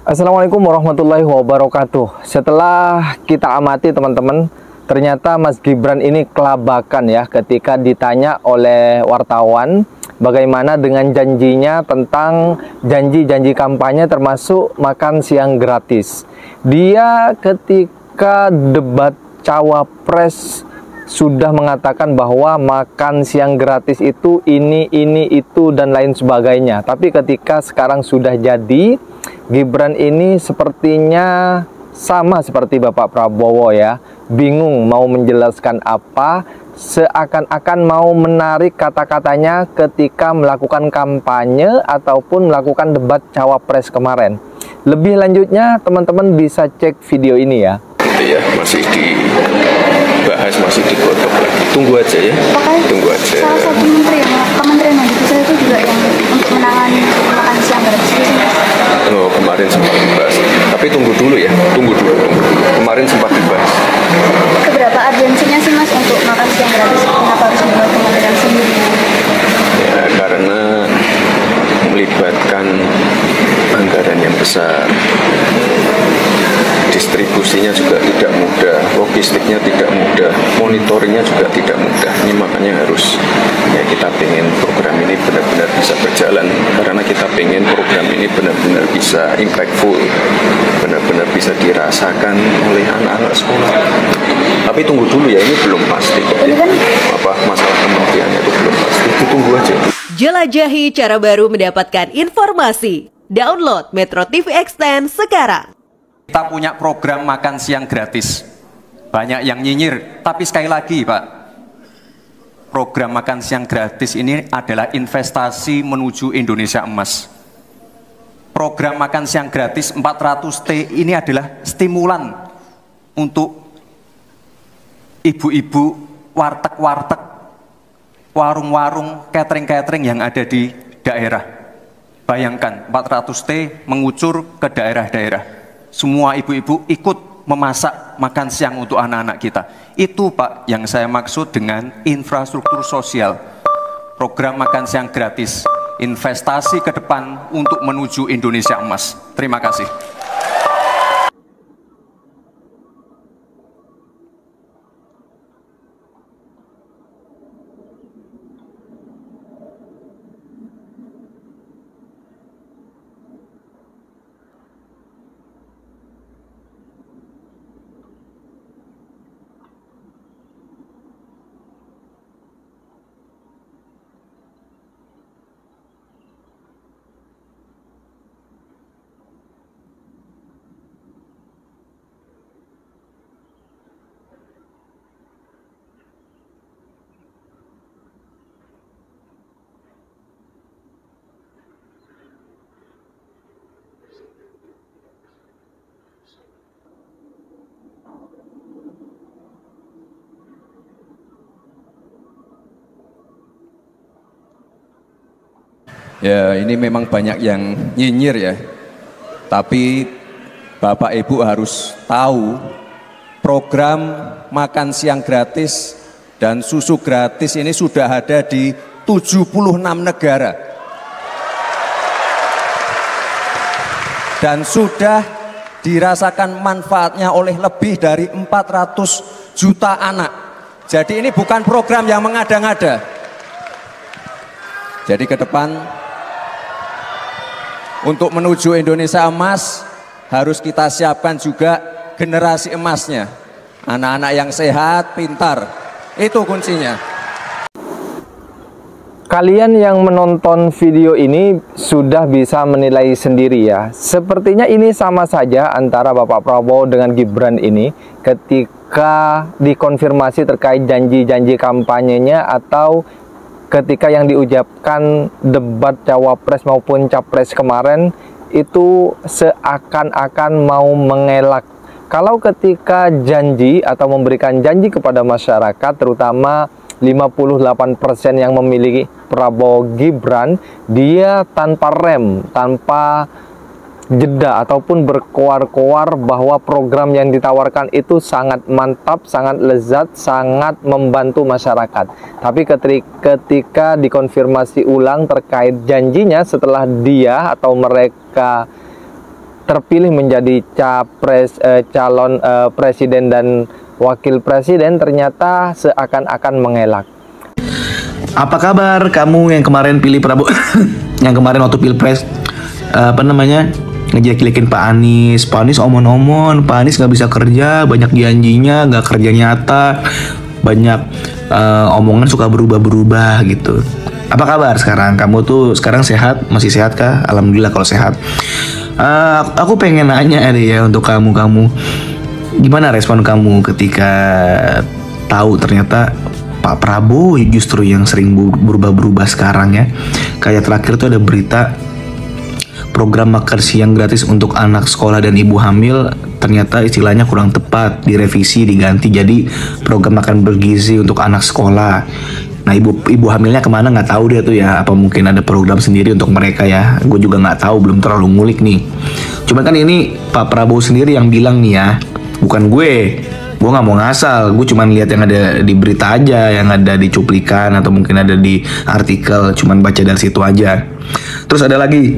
Assalamualaikum warahmatullahi wabarakatuh. Setelah kita amati teman-teman, ternyata Mas Gibran ini kelabakan ya ketika ditanya oleh wartawan bagaimana dengan janjinya tentang janji-janji kampanye termasuk makan siang gratis. Dia ketika debat cawapres sudah mengatakan bahwa makan siang gratis itu ini, itu, dan lain sebagainya. Tapi ketika sekarang sudah jadi, Gibran ini sepertinya sama seperti Bapak Prabowo ya, bingung mau menjelaskan apa, seakan-akan mau menarik kata-katanya ketika melakukan kampanye ataupun melakukan debat cawapres kemarin. Lebih lanjutnya teman-teman bisa cek video ini ya. Ya, masih dibahas, masih digodok lagi. Tunggu aja ya. Tunggu aja. Salah satu menteri kementerian yang dibesar itu juga yang untuk menangani makan siang gratis itu sih. Oh, kemarin sempat dibahas. Tapi tunggu dulu ya, tunggu dulu. Kemarin sempat dibahas. Seberapa urgensinya sih Mas untuk makan siang gratis? Kenapa harus membuat kementerian sendiri? Ya, karena melibatkan anggaran yang besar. Distribusinya juga tidak mudah, logistiknya tidak mudah, monitoringnya juga tidak mudah. Ini makanya harus ya kita pengen program ini benar-benar bisa berjalan, karena kita pengen program ini benar-benar bisa impactful, benar-benar bisa dirasakan oleh anak-anak sekolah. Tapi tunggu dulu ya, ini belum pasti kok ya. Apa masalah kementeriannya itu belum pasti, ditunggu aja. Jelajahi cara baru mendapatkan informasi. Download Metro TV Extend sekarang. Kita punya program makan siang gratis. Banyak yang nyinyir, tapi sekali lagi Pak, program makan siang gratis ini adalah investasi menuju Indonesia emas. Program makan siang gratis 400T ini adalah stimulan untuk ibu-ibu warteg-warteg, warung-warung, catering-catering yang ada di daerah. Bayangkan 400T mengucur ke daerah-daerah. Semua ibu-ibu ikut memasak makan siang untuk anak-anak kita. Itu Pak yang saya maksud dengan infrastruktur sosial. Program makan siang gratis, investasi ke depan untuk menuju Indonesia emas. Terima kasih. Ya, ini memang banyak yang nyinyir ya. Tapi Bapak Ibu harus tahu program makan siang gratis dan susu gratis ini sudah ada di 76 negara. Dan sudah dirasakan manfaatnya oleh lebih dari 400 juta anak. Jadi ini bukan program yang mengada-ngada. Jadi ke depan untuk menuju Indonesia emas harus kita siapkan juga generasi emasnya. Anak-anak yang sehat, pintar, itu kuncinya. Kalian yang menonton video ini sudah bisa menilai sendiri ya. Sepertinya ini sama saja antara Bapak Prabowo dengan Gibran ini ketika dikonfirmasi terkait janji-janji kampanyenya atau ketika yang diucapkan debat cawapres maupun capres kemarin itu seakan-akan mau mengelak. Kalau ketika janji atau memberikan janji kepada masyarakat, terutama 58% yang memiliki Prabowo Gibran, dia tanpa rem, tanpa jeda ataupun berkoar-koar bahwa program yang ditawarkan itu sangat mantap, sangat lezat, sangat membantu masyarakat. Tapi ketika dikonfirmasi ulang terkait janjinya setelah dia atau mereka terpilih menjadi calon presiden dan wakil presiden, ternyata seakan-akan mengelak. Apa kabar kamu yang kemarin pilih Prabowo? Yang kemarin waktu pilpres ngejelek-jelekin Pak Anies. Pak Anies omon-omon, Pak Anies nggak bisa kerja, banyak janjinya, nggak kerja nyata, banyak omongan suka berubah-berubah gitu. Apa kabar sekarang? Kamu tuh sekarang sehat? Masih sehat kah? Alhamdulillah kalau sehat. Aku pengen nanya deh ya untuk kamu. Gimana respon kamu ketika tahu ternyata Pak Prabowo justru yang sering berubah-berubah sekarang ya? Kayak terakhir tuh ada berita program makan siang gratis untuk anak sekolah dan ibu hamil ternyata istilahnya kurang tepat, direvisi, diganti jadi program makan bergizi untuk anak sekolah. Nah ibu hamilnya kemana nggak tahu dia tuh ya, apa mungkin ada program sendiri untuk mereka ya, gue juga nggak tahu, belum terlalu ngulik nih. Cuma kan ini Pak Prabowo sendiri yang bilang nih ya, bukan gue nggak mau ngasal, gue cuma lihat yang ada di berita aja, yang ada di cuplikan atau mungkin ada di artikel, cuman baca dari situ aja. Terus ada lagi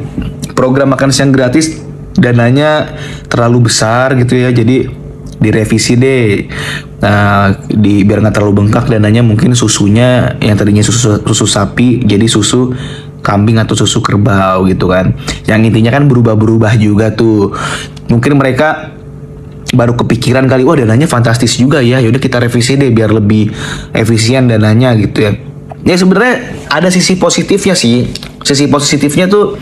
program makan siang gratis, dananya terlalu besar gitu ya, jadi direvisi deh, biar nggak terlalu bengkak dananya, mungkin susunya yang tadinya susu sapi jadi susu kambing atau susu kerbau gitu kan. Yang intinya kan berubah-berubah juga tuh. Mungkin mereka baru kepikiran kali, wah dananya fantastis juga ya, yaudah kita revisi deh biar lebih efisien dananya gitu ya. Ya sebenarnya ada sisi positifnya sih. Sisi positifnya tuh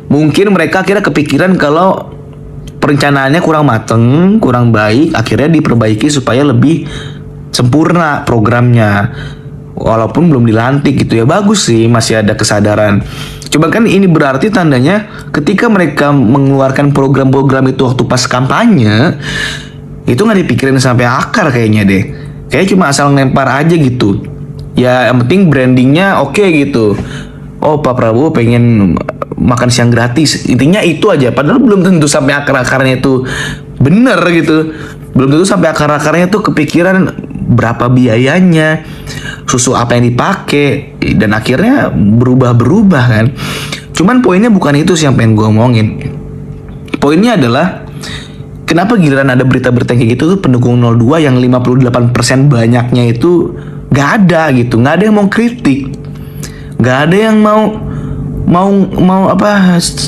mungkin mereka akhirnya kepikiran kalau perencanaannya kurang mateng, kurang baik, akhirnya diperbaiki supaya lebih sempurna programnya. Walaupun belum dilantik gitu ya, bagus sih, masih ada kesadaran. Coba kan ini berarti tandanya ketika mereka mengeluarkan program-program itu waktu pas kampanye, itu nggak dipikirin sampai akar kayaknya deh. Kayak cuma asal ngelempar aja gitu. Ya yang penting brandingnya oke gitu. Oh Pak Prabowo pengen makan siang gratis, intinya itu aja. Padahal belum tentu sampai akar-akarnya itu bener gitu. Belum tentu sampai akar-akarnya tuh kepikiran berapa biayanya, susu apa yang dipakai, dan akhirnya berubah-berubah kan. Cuman poinnya bukan itu sih yang pengen gue omongin. Poinnya adalah kenapa giliran ada berita-berita kayak gitu tuh pendukung 02 yang 58% banyaknya itu gak ada gitu, gak ada yang mau kritik, gak ada yang mau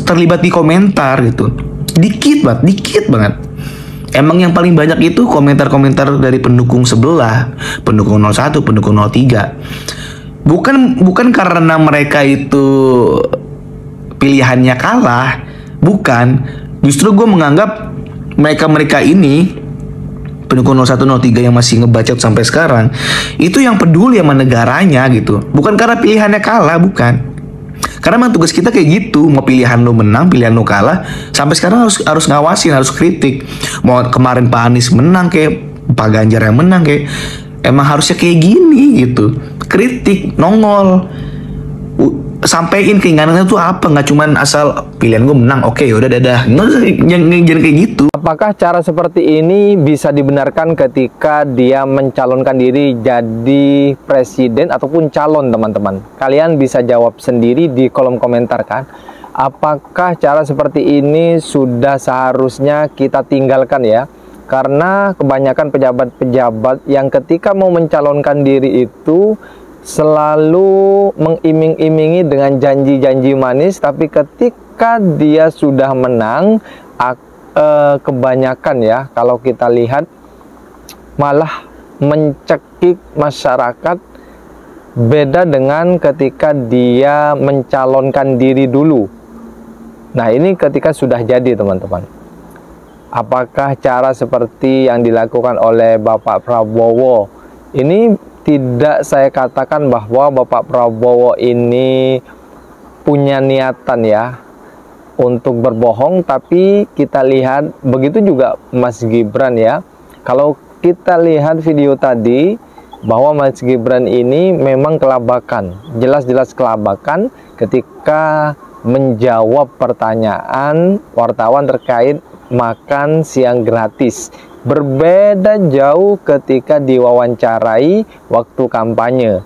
terlibat di komentar gitu. Dikit banget. Emang yang paling banyak itu komentar-komentar dari pendukung sebelah, pendukung 01, pendukung 03. Bukan karena mereka itu pilihannya kalah, bukan. Justru gue menganggap mereka ini pendukung 01, 03 yang masih ngebacot sampai sekarang, itu yang peduli sama negaranya gitu. Bukan karena pilihannya kalah, bukan. Karena memang tugas kita kayak gitu, mau pilihan lo menang, pilihan lo kalah, sampai sekarang harus ngawasin, harus kritik. Mau kemarin Pak Anies menang kayak Pak Ganjar yang menang kayak, emang harusnya kayak gini gitu. Kritik, nongol, sampein keinginannya tuh apa, nggak cuman asal pilihan gue menang, oke yaudah dadah. Jangan kayak gitu. Apakah cara seperti ini bisa dibenarkan ketika dia mencalonkan diri jadi presiden ataupun calon, teman-teman? Kalian bisa jawab sendiri di kolom komentar kan. Apakah cara seperti ini sudah seharusnya kita tinggalkan ya? Karena kebanyakan pejabat-pejabat yang ketika mau mencalonkan diri itu selalu mengiming-imingi dengan janji-janji manis, tapi ketika dia sudah menang, kebanyakan ya, kalau kita lihat malah mencekik masyarakat. Beda dengan ketika dia mencalonkan diri dulu. Nah ini ketika sudah jadi, teman-teman. Apakah cara seperti yang dilakukan oleh Bapak Prabowo ini, tidak saya katakan bahwa Bapak Prabowo ini punya niatan ya untuk berbohong, tapi kita lihat begitu juga Mas Gibran ya. Kalau kita lihat video tadi bahwa Mas Gibran ini memang kelabakan, jelas-jelas kelabakan ketika menjawab pertanyaan wartawan terkait makan siang gratis. Berbeda jauh ketika diwawancarai waktu kampanye.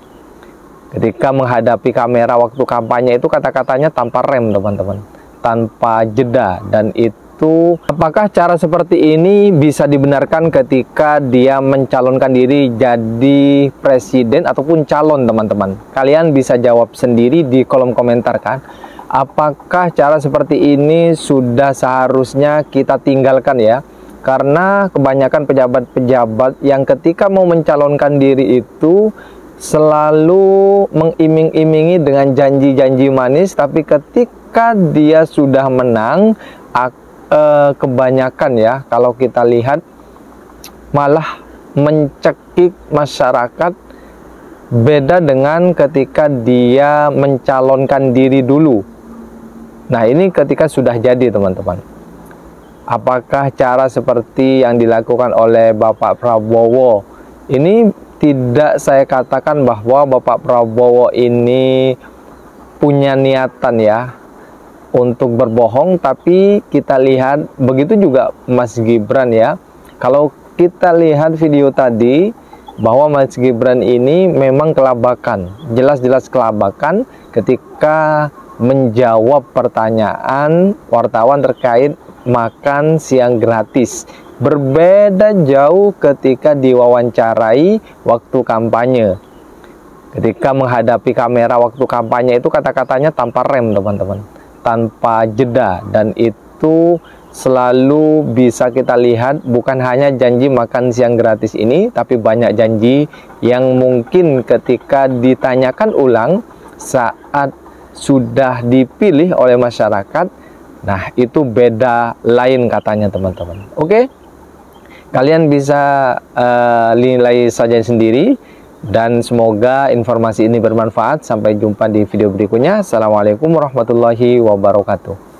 Ketika menghadapi kamera waktu kampanye itu kata-katanya tanpa rem, teman-teman, tanpa jeda, dan itu yaitu apakah cara seperti ini bisa dibenarkan ketika dia mencalonkan diri jadi presiden ataupun calon, teman-teman? Kalian bisa jawab sendiri di kolom komentar kan. Apakah cara seperti ini sudah seharusnya kita tinggalkan ya? Karena kebanyakan pejabat-pejabat yang ketika mau mencalonkan diri itu selalu mengiming-imingi dengan janji-janji manis, tapi ketika dia sudah menang, kebanyakan ya, kalau kita lihat malah mencekik masyarakat. Beda dengan ketika dia mencalonkan diri dulu. Nah, ini ketika sudah jadi, teman-teman. Apakah cara seperti yang dilakukan oleh Bapak Prabowo ini, tidak saya katakan bahwa Bapak Prabowo ini punya niatan ya untuk berbohong, tapi kita lihat begitu juga Mas Gibran ya. Kalau kita lihat video tadi bahwa Mas Gibran ini memang kelabakan, jelas-jelas kelabakan ketika menjawab pertanyaan wartawan terkait makan siang gratis. Berbeda jauh ketika diwawancarai waktu kampanye. Ketika menghadapi kamera waktu kampanye itu kata-katanya tanpa rem, teman-teman, tanpa jeda, dan itu selalu bisa kita lihat bukan hanya janji makan siang gratis ini, tapi banyak janji yang mungkin ketika ditanyakan ulang saat sudah dipilih oleh masyarakat, nah itu beda lain katanya, teman-teman. Oke? Kalian bisa nilai saja sendiri, dan semoga informasi ini bermanfaat. Sampai jumpa di video berikutnya. Assalamualaikum warahmatullahi wabarakatuh.